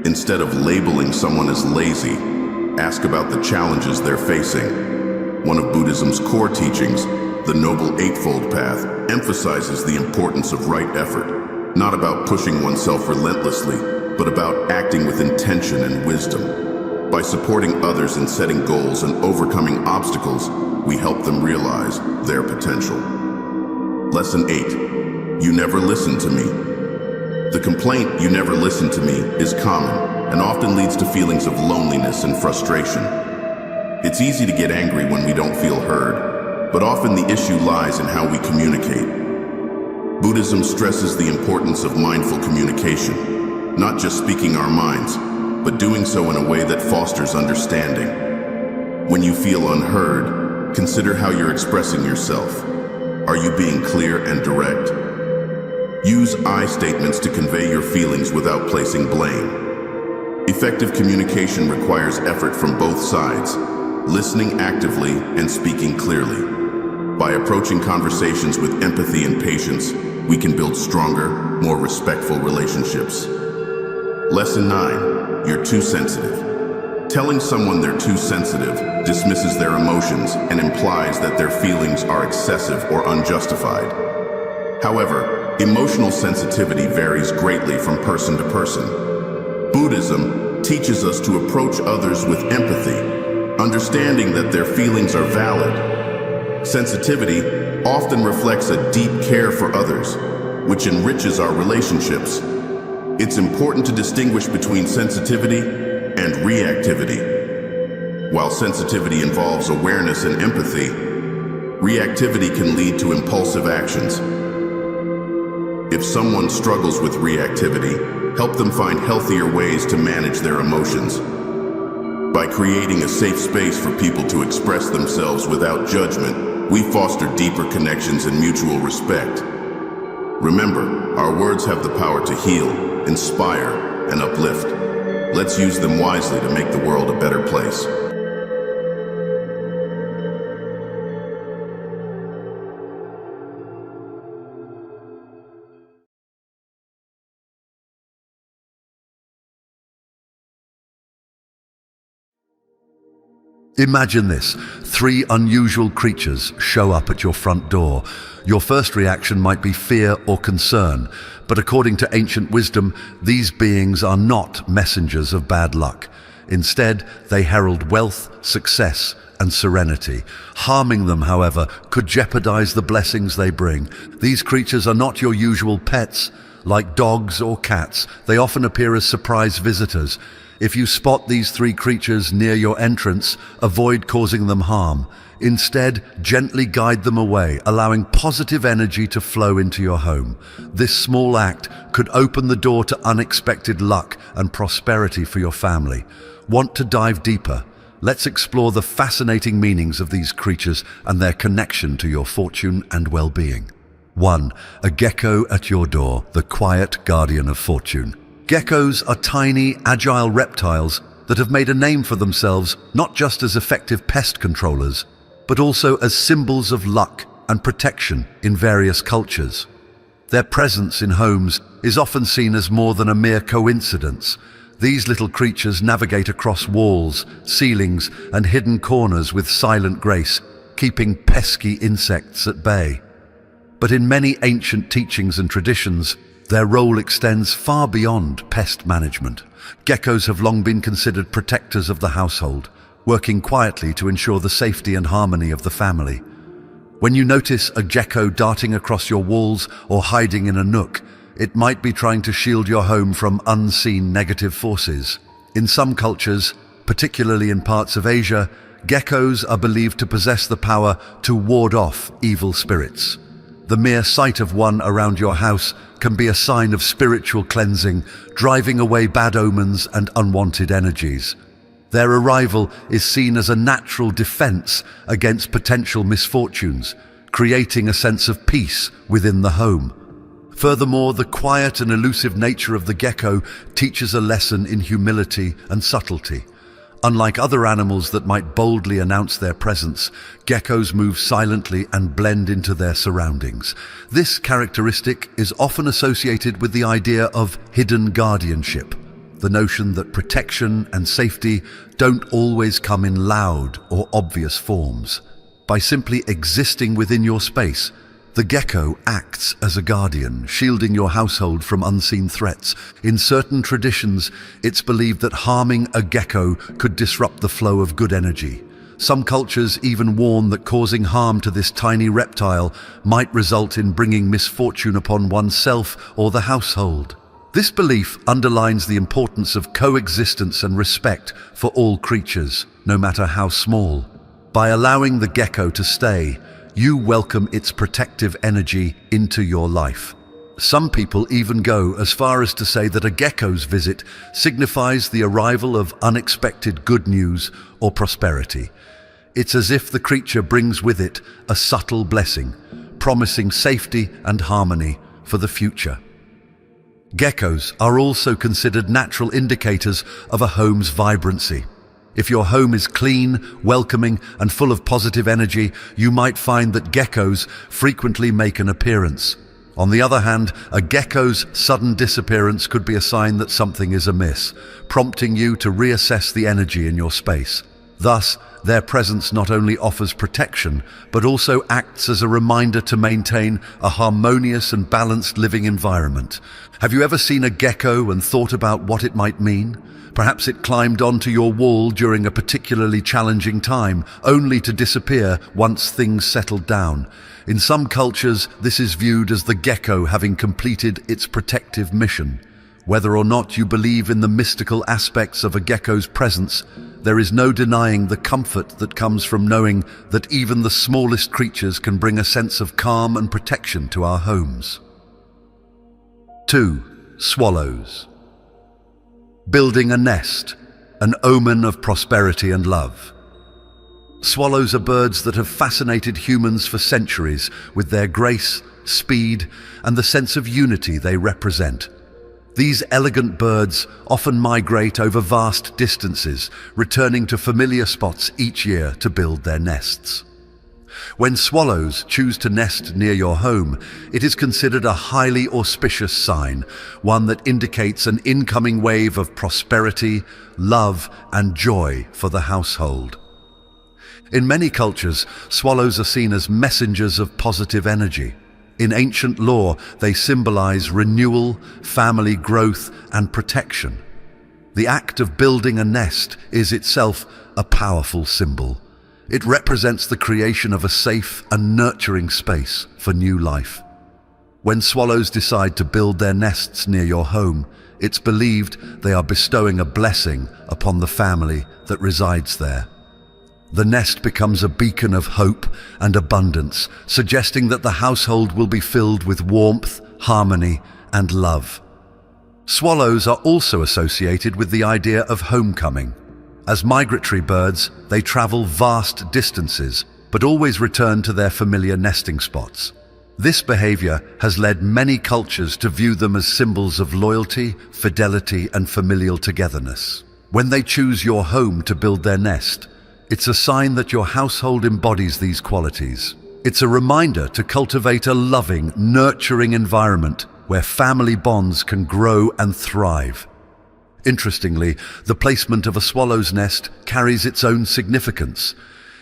Instead of labeling someone as lazy, ask about the challenges they're facing. One of Buddhism's core teachings, the Noble Eightfold Path, emphasizes the importance of right effort, not about pushing oneself relentlessly, but about acting with intention and wisdom. By supporting others in setting goals and overcoming obstacles, we help them realize their potential. Lesson 8. You never listen to me. The complaint, "you never listen to me," is common and often leads to feelings of loneliness and frustration. It's easy to get angry when we don't feel heard, but often the issue lies in how we communicate. Buddhism stresses the importance of mindful communication, not just speaking our minds, but doing so in a way that fosters understanding. When you feel unheard, consider how you're expressing yourself. Are you being clear and direct? Use I statements to convey your feelings without placing blame. Effective communication requires effort from both sides, listening actively and speaking clearly. By approaching conversations with empathy and patience, we can build stronger, more respectful relationships. Lesson 9. You're too sensitive. Telling someone they're too sensitive dismisses their emotions and implies that their feelings are excessive or unjustified. However, emotional sensitivity varies greatly from person to person. Buddhism teaches us to approach others with empathy, understanding that their feelings are valid. Sensitivity often reflects a deep care for others, which enriches our relationships. It's important to distinguish between sensitivity and reactivity. While sensitivity involves awareness and empathy, reactivity can lead to impulsive actions. If someone struggles with reactivity, help them find healthier ways to manage their emotions. By creating a safe space for people to express themselves without judgment, we foster deeper connections and mutual respect. Remember, our words have the power to heal, inspire, and uplift. Let's use them wisely to make the world a better place. Imagine this. 3 unusual creatures show up at your front door. Your first reaction might be fear or concern, but according to ancient wisdom, these beings are not messengers of bad luck. Instead, they herald wealth, success, and serenity. Harming them, however, could jeopardize the blessings they bring. These creatures are not your usual pets. Like dogs or cats, they often appear as surprise visitors. If you spot these 3 creatures near your entrance, avoid causing them harm. Instead, gently guide them away, allowing positive energy to flow into your home. This small act could open the door to unexpected luck and prosperity for your family. Want to dive deeper? Let's explore the fascinating meanings of these creatures and their connection to your fortune and well-being. 1. A gecko at your door, the quiet guardian of fortune. Geckos are tiny, agile reptiles that have made a name for themselves not just as effective pest controllers, but also as symbols of luck and protection in various cultures. Their presence in homes is often seen as more than a mere coincidence. These little creatures navigate across walls, ceilings, and hidden corners with silent grace, keeping pesky insects at bay. but in many ancient teachings and traditions, their role extends far beyond pest management. Geckos have long been considered protectors of the household, working quietly to ensure the safety and harmony of the family. When you notice a gecko darting across your walls or hiding in a nook, it might be trying to shield your home from unseen negative forces. In some cultures, particularly in parts of Asia, geckos are believed to possess the power to ward off evil spirits. The mere sight of one around your house can be a sign of spiritual cleansing, driving away bad omens and unwanted energies. Their arrival is seen as a natural defense against potential misfortunes, creating a sense of peace within the home. Furthermore, the quiet and elusive nature of the gecko teaches a lesson in humility and subtlety. Unlike other animals that might boldly announce their presence, geckos move silently and blend into their surroundings. This characteristic is often associated with the idea of hidden guardianship, the notion that protection and safety don't always come in loud or obvious forms. By simply existing within your space, the gecko acts as a guardian, shielding your household from unseen threats. In certain traditions, it's believed that harming a gecko could disrupt the flow of good energy. Some cultures even warn that causing harm to this tiny reptile might result in bringing misfortune upon oneself or the household. This belief underlines the importance of coexistence and respect for all creatures, no matter how small. By allowing the gecko to stay, you welcome its protective energy into your life. Some people even go as far as to say that a gecko's visit signifies the arrival of unexpected good news or prosperity. It's as if the creature brings with it a subtle blessing, promising safety and harmony for the future. Geckos are also considered natural indicators of a home's vibrancy. If your home is clean, welcoming, and full of positive energy, you might find that geckos frequently make an appearance. On the other hand, a gecko's sudden disappearance could be a sign that something is amiss, prompting you to reassess the energy in your space. Thus, their presence not only offers protection, but also acts as a reminder to maintain a harmonious and balanced living environment. Have you ever seen a gecko and thought about what it might mean? Perhaps it climbed onto your wall during a particularly challenging time, only to disappear once things settled down. In some cultures, this is viewed as the gecko having completed its protective mission. Whether or not you believe in the mystical aspects of a gecko's presence, there is no denying the comfort that comes from knowing that even the smallest creatures can bring a sense of calm and protection to our homes. 2. Swallows. Building a nest, an omen of prosperity and love. Swallows are birds that have fascinated humans for centuries with their grace, speed, and the sense of unity they represent. These elegant birds often migrate over vast distances, returning to familiar spots each year to build their nests. When swallows choose to nest near your home, it is considered a highly auspicious sign, one that indicates an incoming wave of prosperity, love, and joy for the household. In many cultures, swallows are seen as messengers of positive energy. In ancient lore, they symbolize renewal, family growth, and protection. The act of building a nest is itself a powerful symbol. It represents the creation of a safe and nurturing space for new life. When swallows decide to build their nests near your home, it's believed they are bestowing a blessing upon the family that resides there. The nest becomes a beacon of hope and abundance, suggesting that the household will be filled with warmth, harmony, and love. Swallows are also associated with the idea of homecoming. As migratory birds, they travel vast distances, but always return to their familiar nesting spots. This behavior has led many cultures to view them as symbols of loyalty, fidelity, and familial togetherness. When they choose your home to build their nest, it's a sign that your household embodies these qualities. It's a reminder to cultivate a loving, nurturing environment where family bonds can grow and thrive. Interestingly, the placement of a swallow's nest carries its own significance.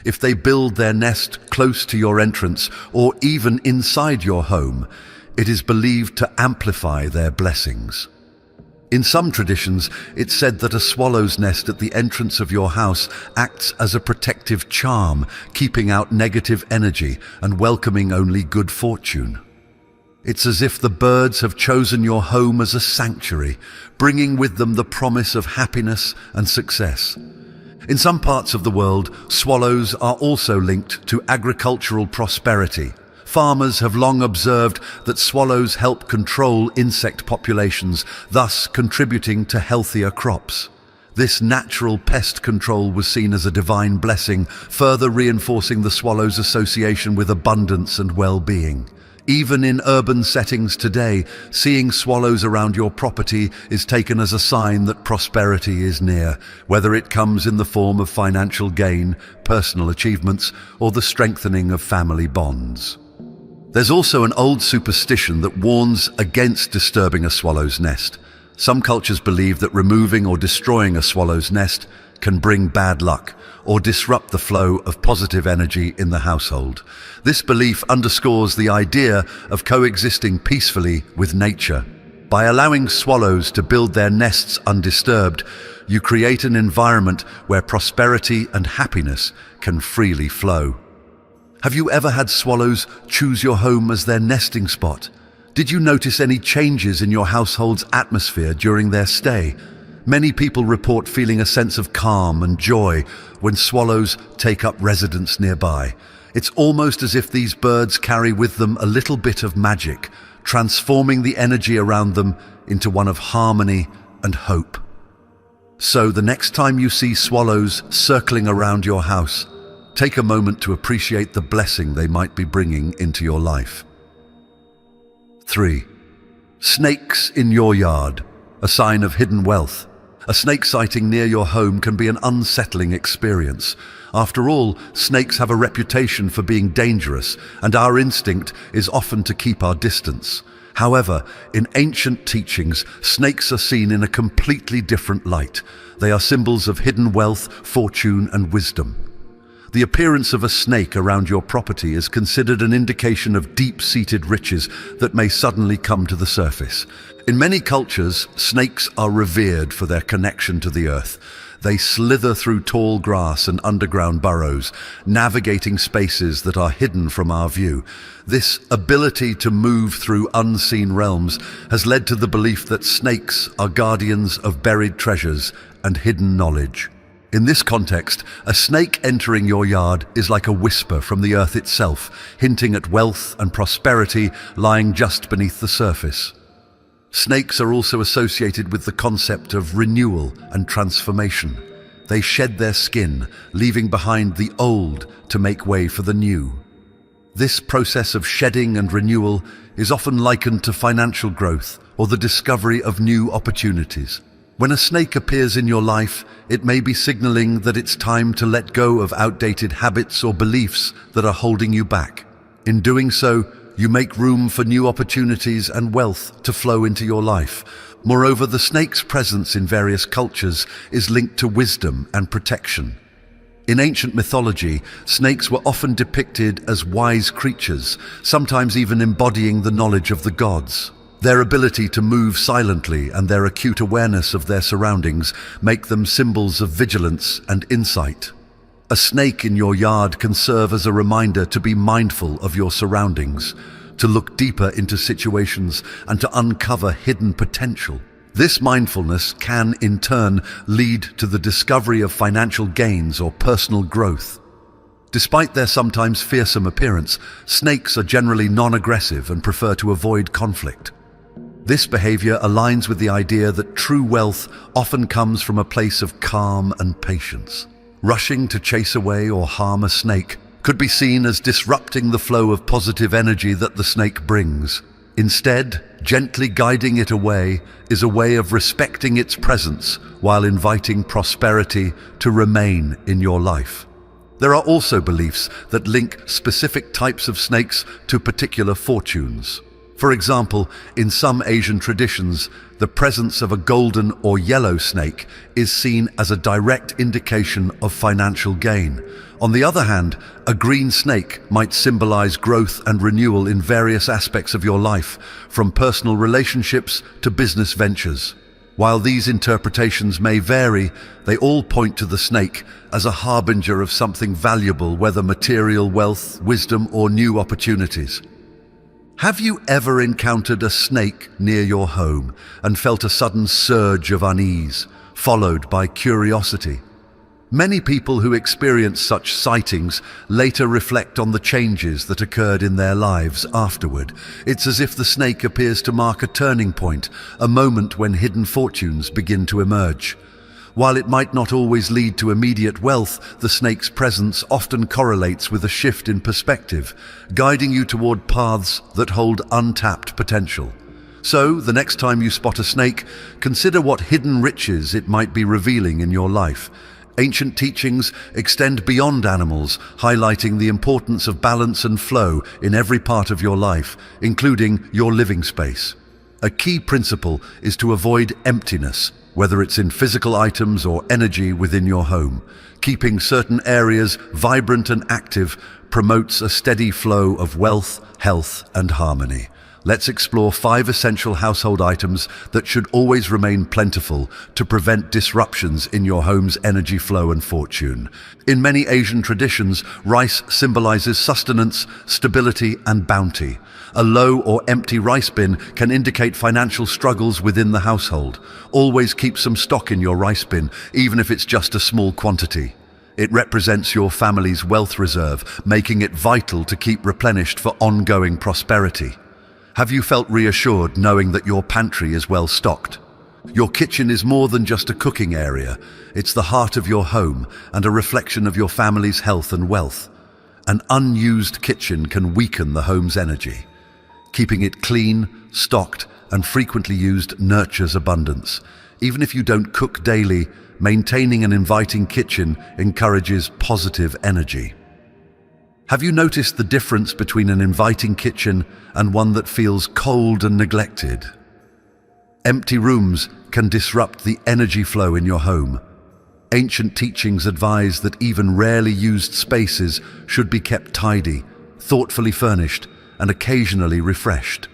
If they build their nest close to your entrance or even inside your home, it is believed to amplify their blessings. In some traditions, it's said that a swallow's nest at the entrance of your house acts as a protective charm, keeping out negative energy and welcoming only good fortune. It's as if the birds have chosen your home as a sanctuary, bringing with them the promise of happiness and success. In some parts of the world, swallows are also linked to agricultural prosperity. Farmers have long observed that swallows help control insect populations, thus contributing to healthier crops. This natural pest control was seen as a divine blessing, further reinforcing the swallow's association with abundance and well-being. Even in urban settings today, seeing swallows around your property is taken as a sign that prosperity is near, whether it comes in the form of financial gain, personal achievements, or the strengthening of family bonds. There's also an old superstition that warns against disturbing a swallow's nest. Some cultures believe that removing or destroying a swallow's nest can bring bad luck or disrupt the flow of positive energy in the household. This belief underscores the idea of coexisting peacefully with nature. By allowing swallows to build their nests undisturbed, you create an environment where prosperity and happiness can freely flow. Have you ever had swallows choose your home as their nesting spot? Did you notice any changes in your household's atmosphere during their stay? Many people report feeling a sense of calm and joy when swallows take up residence nearby. It's almost as if these birds carry with them a little bit of magic, transforming the energy around them into one of harmony and hope. So the next time you see swallows circling around your house, take a moment to appreciate the blessing they might be bringing into your life. 3. Snakes in your yard, a sign of hidden wealth. A snake sighting near your home can be an unsettling experience. After all, snakes have a reputation for being dangerous, and our instinct is often to keep our distance. However, in ancient teachings, snakes are seen in a completely different light. They are symbols of hidden wealth, fortune, and wisdom. The appearance of a snake around your property is considered an indication of deep-seated riches that may suddenly come to the surface. In many cultures, snakes are revered for their connection to the earth. They slither through tall grass and underground burrows, navigating spaces that are hidden from our view. This ability to move through unseen realms has led to the belief that snakes are guardians of buried treasures and hidden knowledge. In this context, a snake entering your yard is like a whisper from the earth itself, hinting at wealth and prosperity lying just beneath the surface. Snakes are also associated with the concept of renewal and transformation. They shed their skin, leaving behind the old to make way for the new. This process of shedding and renewal is often likened to financial growth or the discovery of new opportunities. When a snake appears in your life, it may be signaling that it's time to let go of outdated habits or beliefs that are holding you back. In doing so, you make room for new opportunities and wealth to flow into your life. Moreover, the snake's presence in various cultures is linked to wisdom and protection. In ancient mythology, snakes were often depicted as wise creatures, sometimes even embodying the knowledge of the gods. Their ability to move silently and their acute awareness of their surroundings make them symbols of vigilance and insight. A snake in your yard can serve as a reminder to be mindful of your surroundings, to look deeper into situations and to uncover hidden potential. This mindfulness can, in turn, lead to the discovery of financial gains or personal growth. Despite their sometimes fearsome appearance, snakes are generally non-aggressive and prefer to avoid conflict. This behavior aligns with the idea that true wealth often comes from a place of calm and patience. Rushing to chase away or harm a snake could be seen as disrupting the flow of positive energy that the snake brings. Instead, gently guiding it away is a way of respecting its presence while inviting prosperity to remain in your life. There are also beliefs that link specific types of snakes to particular fortunes. For example, in some Asian traditions, the presence of a golden or yellow snake is seen as a direct indication of financial gain. On the other hand, a green snake might symbolize growth and renewal in various aspects of your life, from personal relationships to business ventures. While these interpretations may vary, they all point to the snake as a harbinger of something valuable, whether material wealth, wisdom, or new opportunities. Have you ever encountered a snake near your home and felt a sudden surge of unease, followed by curiosity? Many people who experience such sightings later reflect on the changes that occurred in their lives afterward. It's as if the snake appears to mark a turning point, a moment when hidden fortunes begin to emerge. While it might not always lead to immediate wealth, the snake's presence often correlates with a shift in perspective, guiding you toward paths that hold untapped potential. So, the next time you spot a snake, consider what hidden riches it might be revealing in your life. Ancient teachings extend beyond animals, highlighting the importance of balance and flow in every part of your life, including your living space. A key principle is to avoid emptiness, whether it's in physical items or energy within your home. Keeping certain areas vibrant and active promotes a steady flow of wealth, health, and harmony. Let's explore 5 essential household items that should always remain plentiful to prevent disruptions in your home's energy flow and fortune. In many Asian traditions, rice symbolizes sustenance, stability, and bounty. A low or empty rice bin can indicate financial struggles within the household. Always keep some stock in your rice bin, even if it's just a small quantity. It represents your family's wealth reserve, making it vital to keep replenished for ongoing prosperity. Have you felt reassured knowing that your pantry is well stocked? Your kitchen is more than just a cooking area. It's the heart of your home and a reflection of your family's health and wealth. An unused kitchen can weaken the home's energy. Keeping it clean, stocked, and frequently used nurtures abundance. Even if you don't cook daily, maintaining an inviting kitchen encourages positive energy. Have you noticed the difference between an inviting kitchen and one that feels cold and neglected? Empty rooms can disrupt the energy flow in your home. Ancient teachings advise that even rarely used spaces should be kept tidy, thoughtfully furnished, and occasionally refreshed.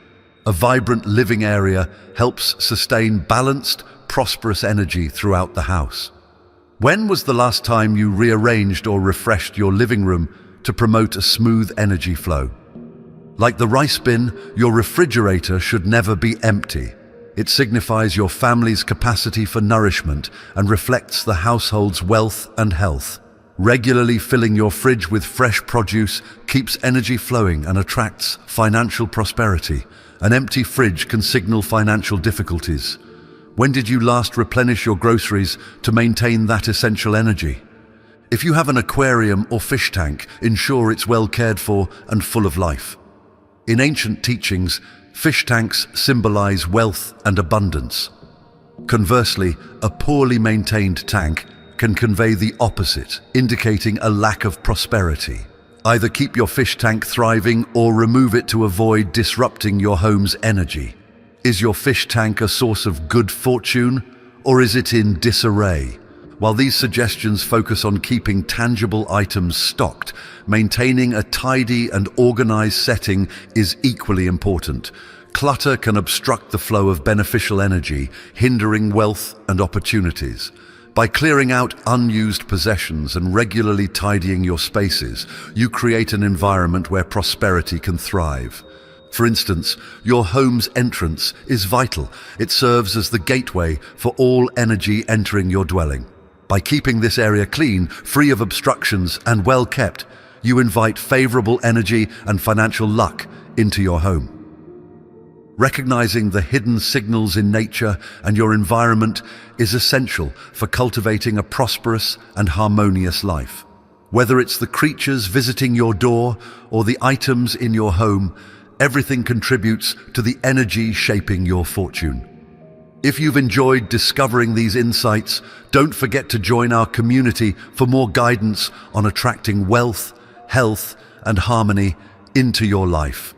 A vibrant living area helps sustain balanced, prosperous energy throughout the house. When was the last time you rearranged or refreshed your living room to promote a smooth energy flow? Like the rice bin, your refrigerator should never be empty. It signifies your family's capacity for nourishment and reflects the household's wealth and health. Regularly filling your fridge with fresh produce keeps energy flowing and attracts financial prosperity. An empty fridge can signal financial difficulties. When did you last replenish your groceries to maintain that essential energy? If you have an aquarium or fish tank, ensure it's well cared for and full of life. In ancient teachings, fish tanks symbolize wealth and abundance. Conversely, a poorly maintained tank can convey the opposite, indicating a lack of prosperity. Either keep your fish tank thriving or remove it to avoid disrupting your home's energy. Is your fish tank a source of good fortune, or is it in disarray? While these suggestions focus on keeping tangible items stocked, maintaining a tidy and organized setting is equally important. Clutter can obstruct the flow of beneficial energy, hindering wealth and opportunities. By clearing out unused possessions and regularly tidying your spaces, you create an environment where prosperity can thrive. For instance, your home's entrance is vital. It serves as the gateway for all energy entering your dwelling. By keeping this area clean, free of obstructions, and well kept, you invite favorable energy and financial luck into your home. Recognizing the hidden signals in nature and your environment is essential for cultivating a prosperous and harmonious life. Whether it's the creatures visiting your door or the items in your home, everything contributes to the energy shaping your fortune. If you've enjoyed discovering these insights, don't forget to join our community for more guidance on attracting wealth, health, and harmony into your life.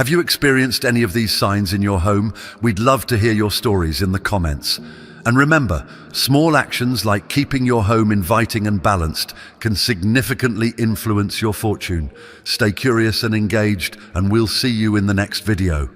Have you experienced any of these signs in your home? We'd love to hear your stories in the comments. And remember, small actions like keeping your home inviting and balanced can significantly influence your fortune. Stay curious and engaged, and we'll see you in the next video.